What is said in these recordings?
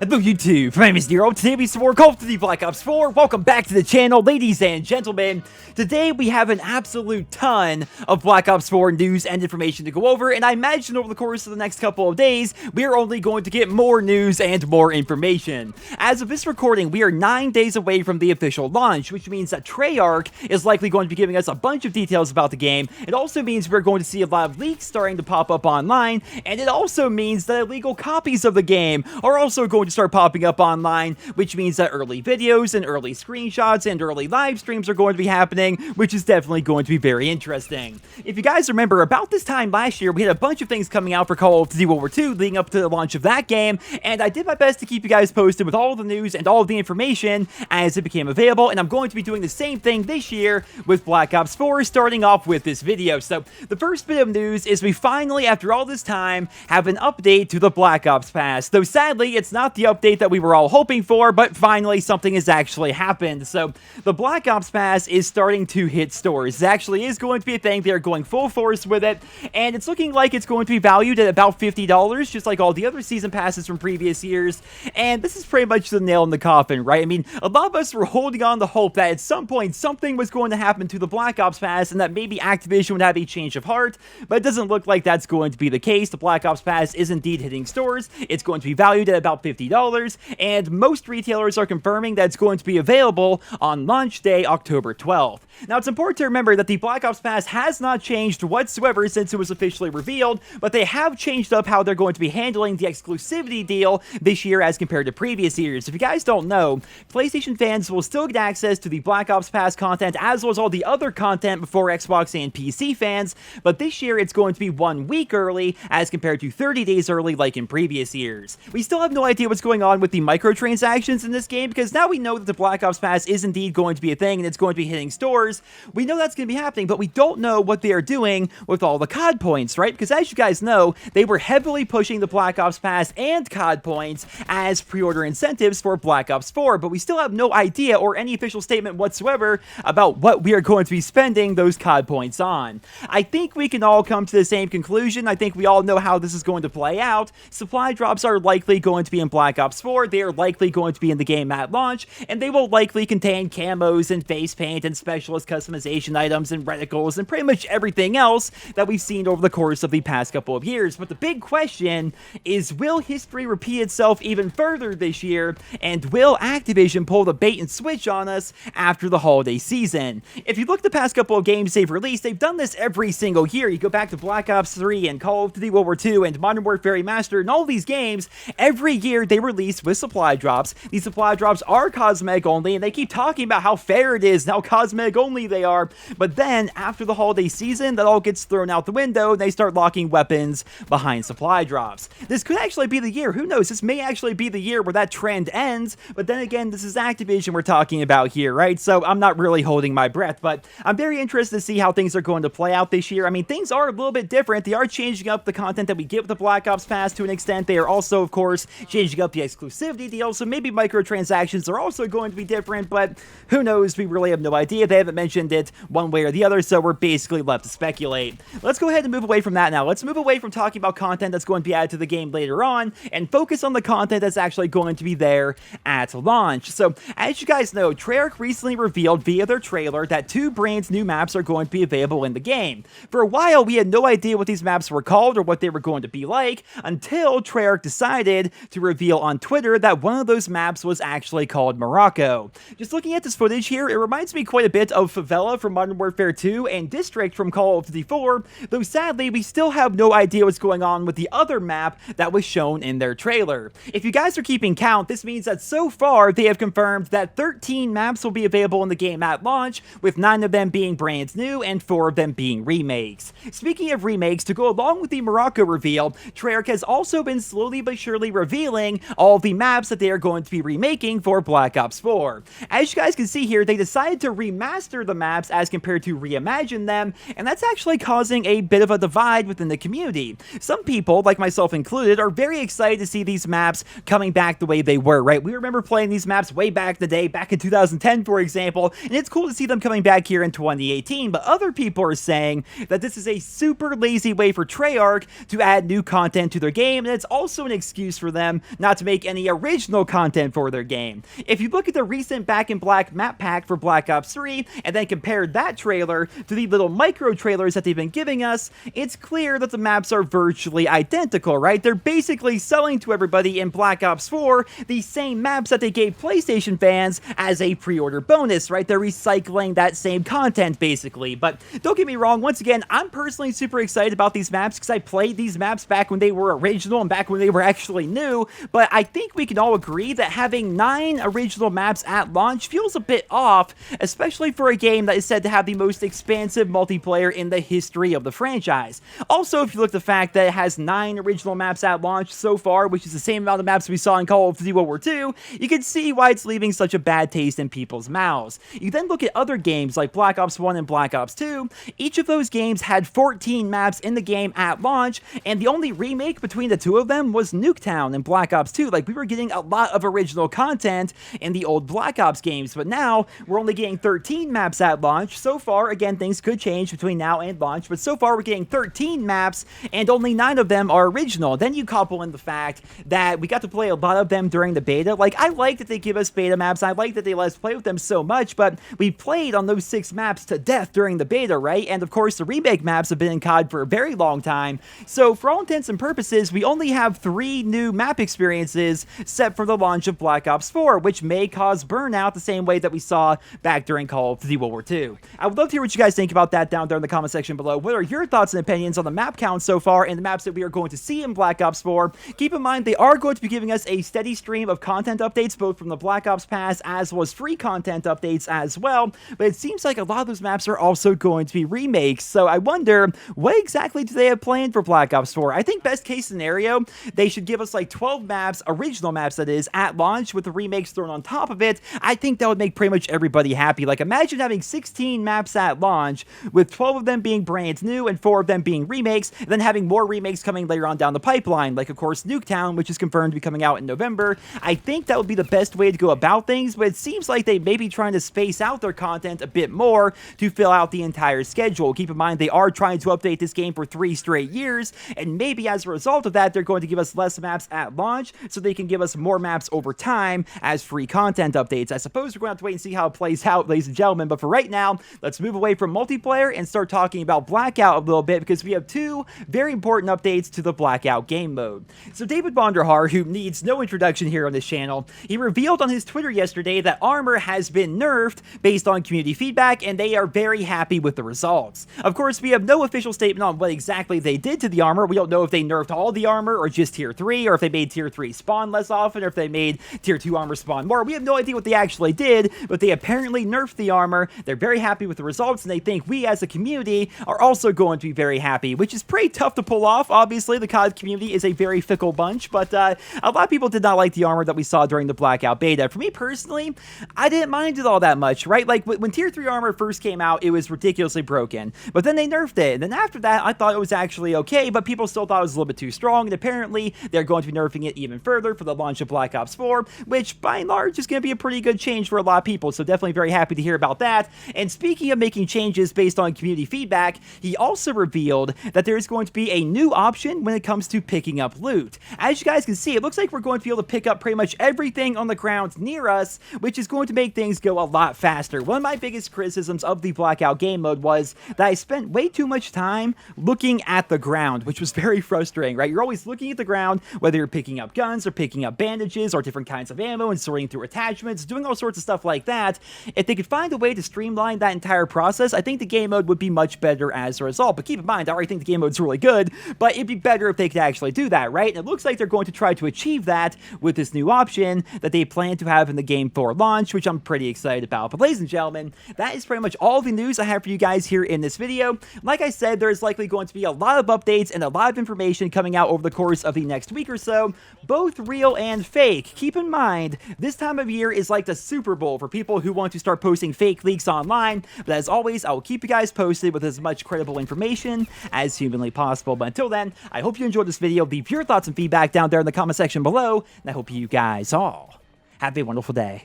Hello YouTube, my name is Nero. Today we some more Call of Duty Black Ops 4. Welcome back to the channel, ladies and gentlemen. Today we have an absolute ton of Black Ops 4 news and information to go over, and I imagine over the course of the next couple of days, we are only going to get more news and more information. As of this recording, we are 9 days away from the official launch, which means that Treyarch is likely going to be giving us a bunch of details about the game. It also means we're going to see a lot of leaks starting to pop up online, and it also means that illegal copies of the game are also going to start popping up online, which means that early videos and early screenshots and early live streams are going to be happening, which is definitely going to be very interesting. If you guys remember, about this time last year, we had a bunch of things coming out for Call of Duty World War II leading up to the launch of that game, and I did my best to keep you guys posted with all the news and all of the information as it became available, and I'm going to be doing the same thing this year with Black Ops 4, starting off with this video. So, the first bit of news is we finally, after all this time, have an update to the Black Ops Pass, though sadly, it's not the update that we were all hoping for, but finally something has actually happened. So the Black Ops Pass is starting to hit stores. It actually is going to be a thing. They're going full force with it, and it's looking like it's going to be valued at about $50, just like all the other season passes from previous years, and this is pretty much the nail in the coffin, right? I mean, a lot of us were holding on to hope that at some point something was going to happen to the Black Ops Pass and that maybe Activision would have a change of heart, but it doesn't look like that's going to be the case. The Black Ops Pass is indeed hitting stores. It's going to be valued at about $50, and most retailers are confirming that it's going to be available on launch day, October 12th. Now, it's important to remember that the Black Ops Pass has not changed whatsoever since it was officially revealed, but they have changed up how they're going to be handling the exclusivity deal this year as compared to previous years. If you guys don't know, PlayStation fans will still get access to the Black Ops Pass content as well as all the other content before Xbox and PC fans, but this year it's going to be 1 week early as compared to 30 days early like in previous years. We still have no idea what's going on with the microtransactions in this game, because now we know that the Black Ops Pass is indeed going to be a thing and it's going to be hitting stores. We know that's going to be happening, but we don't know what they are doing with all the COD points, right? Because as you guys know, they were heavily pushing the Black Ops Pass and COD points as pre-order incentives for Black Ops 4, but we still have no idea or any official statement whatsoever about what we are going to be spending those COD points on. I think we can all come to the same conclusion. I think we all know how this is going to play out. Supply drops are likely going to be in Black Ops 4. They are likely going to be in the game at launch, and they will likely contain camos and face paint and specialist customization items and reticles and pretty much everything else that we've seen over the course of the past couple of years. But the big question is, will history repeat itself even further this year, and will Activision pull the bait and switch on us after the holiday season? If you look at the past couple of games they've released, they've done this every single year. You go back to Black Ops 3 and Call of Duty World War II and Modern Warfare Remastered and all these games, every year they release with supply drops. These supply drops are cosmetic only, and they keep talking about how fair it is and how cosmetic only they are, but then after the holiday season, that all gets thrown out the window and they start locking weapons behind supply drops. This could actually be the year. Who knows? This may actually be the year where that trend ends, but then again, this is Activision we're talking about here, right? So I'm not really holding my breath, but I'm very interested to see how things are going to play out this year. I mean, things are a little bit different. They are changing up the content that we get with the Black Ops Pass to an extent. They are also, of course, changing up the exclusivity deal, so maybe microtransactions are also going to be different, but who knows? We really have no idea. They haven't mentioned it one way or the other, so we're basically left to speculate. Let's go ahead and move away from that now. Let's move away from talking about content that's going to be added to the game later on and focus on the content that's actually going to be there at launch. So, as you guys know, Treyarch recently revealed via their trailer that 2 brand new maps are going to be available in the game. For a while, we had no idea what these maps were called or what they were going to be like until Treyarch decided to reveal on Twitter that one of those maps was actually called Morocco. Just looking at this footage here, it reminds me quite a bit of Favela from Modern Warfare 2 and District from Call of Duty 4, though sadly we still have no idea what's going on with the other map that was shown in their trailer. If you guys are keeping count, this means that so far they have confirmed that 13 maps will be available in the game at launch, with 9 of them being brand new and 4 of them being remakes. Speaking of remakes, to go along with the Morocco reveal, Treyarch has also been slowly but surely revealing all the maps that they are going to be remaking for Black Ops 4. As you guys can see here, they decided to remaster the maps as compared to reimagine them, and that's actually causing a bit of a divide within the community. Some people, like myself included, are very excited to see these maps coming back the way they were, right? We remember playing these maps way back in the day, back in 2010, for example, and it's cool to see them coming back here in 2018, but other people are saying that this is a super lazy way for Treyarch to add new content to their game, and it's also an excuse for them not to make any original content for their game. If you look at the recent Back in Black map pack for Black Ops 3, and then compare that trailer to the little micro trailers that they've been giving us, it's clear that the maps are virtually identical, right? They're basically selling to everybody in Black Ops 4 the same maps that they gave PlayStation fans as a pre-order bonus, right? They're recycling that same content, basically. But don't get me wrong, once again, I'm personally super excited about these maps because I played these maps back when they were original and back when they were actually new, but I think we can all agree that having 9 original maps at launch feels a bit off, especially for a game that is said to have the most expansive multiplayer in the history of the franchise. Also, if you look at the fact that it has 9 original maps at launch so far, which is the same amount of maps we saw in Call of Duty World War II, you can see why it's leaving such a bad taste in people's mouths. You then look at other games like Black Ops 1 and Black Ops 2, each of those games had 14 maps in the game at launch, and the only remake between the two of them was Nuketown and Black Ops 2. Like, we were getting a lot of original content in the old Black Ops games, but now we're only getting 13 maps at launch. So far, again, things could change between now and launch, but so far we're getting 13 maps, and only 9 of them are original. Then you couple in the fact that we got to play a lot of them during the beta. Like, I like that they give us beta maps, I like that they let us play with them so much, but we played on those 6 maps to death during the beta, right? And of course, the remake maps have been in COD for a very long time, so for all intents and purposes, we only have 3 new map experiences set for the launch of Black Ops 4, which may cause burnout the same way that we saw back during Call of Duty World War II. I would love to hear what you guys think about that down there in the comment section below. What are your thoughts and opinions on the map count so far and the maps that we are going to see in Black Ops 4? Keep in mind, they are going to be giving us a steady stream of content updates, both from the Black Ops Pass as well as free content updates as well, but it seems like a lot of those maps are also going to be remakes, so I wonder, what exactly do they have planned for Black Ops 4? I think best case scenario, they should give us like 12 maps, original maps that is, at launch with the remakes thrown on top of it. I think that would make pretty much everybody happy. Like, imagine having 16 maps at launch, with 12 of them being brand new and 4 of them being remakes, and then having more remakes coming later on down the pipeline, like of course Nuketown, which is confirmed to be coming out in November. I think that would be the best way to go about things, but it seems like they may be trying to space out their content a bit more to fill out the entire schedule. Keep in mind, they are trying to update this game for 3 straight years, and maybe as a result of that, they're going to give us less maps at launch so they can give us more maps over time as free content updates. I suppose we're going to have to wait and see how it plays out, ladies and gentlemen, but for right now, let's move away from multiplayer and start talking about Blackout a little bit, because we have 2 very important updates to the Blackout game mode. So David Vonderhaar, who needs no introduction here on this channel, he revealed on his Twitter yesterday that armor has been nerfed based on community feedback, and they are very happy with the results. Of course, we have no official statement on what exactly they did to the armor. We don't know if they nerfed all the armor or just tier 3, or if they made tier 3 spawn less often, or if they made tier 2 armor spawn more. We have no idea what they actually did, but they apparently nerfed the armor. They're very happy with the results, and they think we as a community are also going to be very happy, which is pretty tough to pull off. Obviously, the COD community is a very fickle bunch, but a lot of people did not like the armor that we saw during the Blackout beta. For me personally, I didn't mind it all that much, right? Like, when tier 3 armor first came out, it was ridiculously broken, but then they nerfed it, and then after that, I thought it was actually okay, but people still thought it was a little bit too strong, and apparently, they're going to be nerfing it even further for the launch of Black Ops 4, which, by and large, is going to be a pretty good change for a lot of people, so definitely very happy to hear about that. And speaking of making changes based on community feedback, he also revealed that there is going to be a new option when it comes to picking up loot. As you guys can see, it looks like we're going to be able to pick up pretty much everything on the ground near us, which is going to make things go a lot faster. One of my biggest criticisms of the Blackout game mode was that I spent way too much time looking at the ground, which was very frustrating, right? You're always looking at the ground, whether you're picking up guns or picking up bandages or different kinds of ammo and sorting through attachments, doing all sorts of stuff like that. If they could find a way to streamline that entire process, I think the game mode would be much better as a result. But keep in mind, I already think the game mode's really good, but it'd be better if they could actually do that, right? And it looks like they're going to try to achieve that with this new option that they plan to have in the game for launch, which I'm pretty excited about. But ladies and gentlemen, that is pretty much all the news I have for you guys here in this video. Like I said, there's likely going to be a lot of updates and a lot of information coming out over the course of the next week or so, both both real and fake. Keep in mind, this time of year is like the Super Bowl for people who want to start posting fake leaks online, but as always, I will keep you guys posted with as much credible information as humanly possible. But until then, I hope you enjoyed this video. Leave your thoughts and feedback down there in the comment section below, and I hope you guys all have a wonderful day.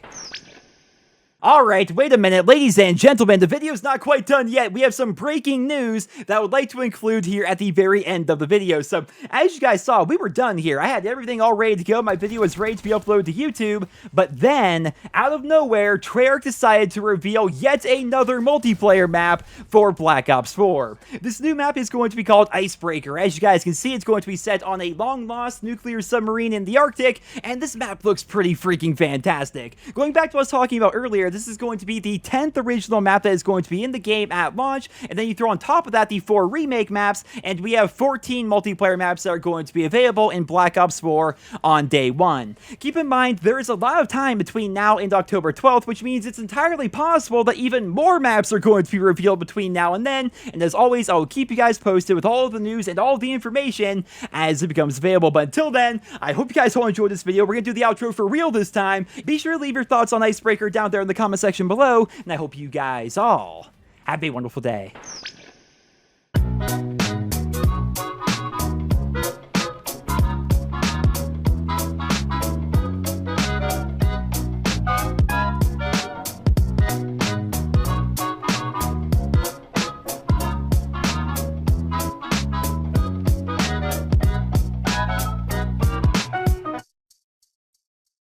Alright, wait a minute, ladies and gentlemen, the video's not quite done yet. We have some breaking news that I would like to include here at the very end of the video. So, as you guys saw, we were done here. I had everything all ready to go. My video was ready to be uploaded to YouTube. But then, out of nowhere, Treyarch decided to reveal yet another multiplayer map for Black Ops 4. This new map is going to be called Icebreaker. As you guys can see, it's going to be set on a long-lost nuclear submarine in the Arctic, and this map looks pretty freaking fantastic. Going back to what I was talking about earlier, this is going to be the 10th original map that is going to be in the game at launch, and then you throw on top of that the 4 remake maps, and we have 14 multiplayer maps that are going to be available in Black Ops 4 on day 1. Keep in mind, there is a lot of time between now and October 12th, which means it's entirely possible that even more maps are going to be revealed between now and then, and as always, I will keep you guys posted with all of the news and all of the information as it becomes available. But until then, I hope you guys all enjoyed this video. We're going to do the outro for real this time. Be sure to leave your thoughts on Icebreaker down there in the comment section below, and I hope you guys all have a wonderful day.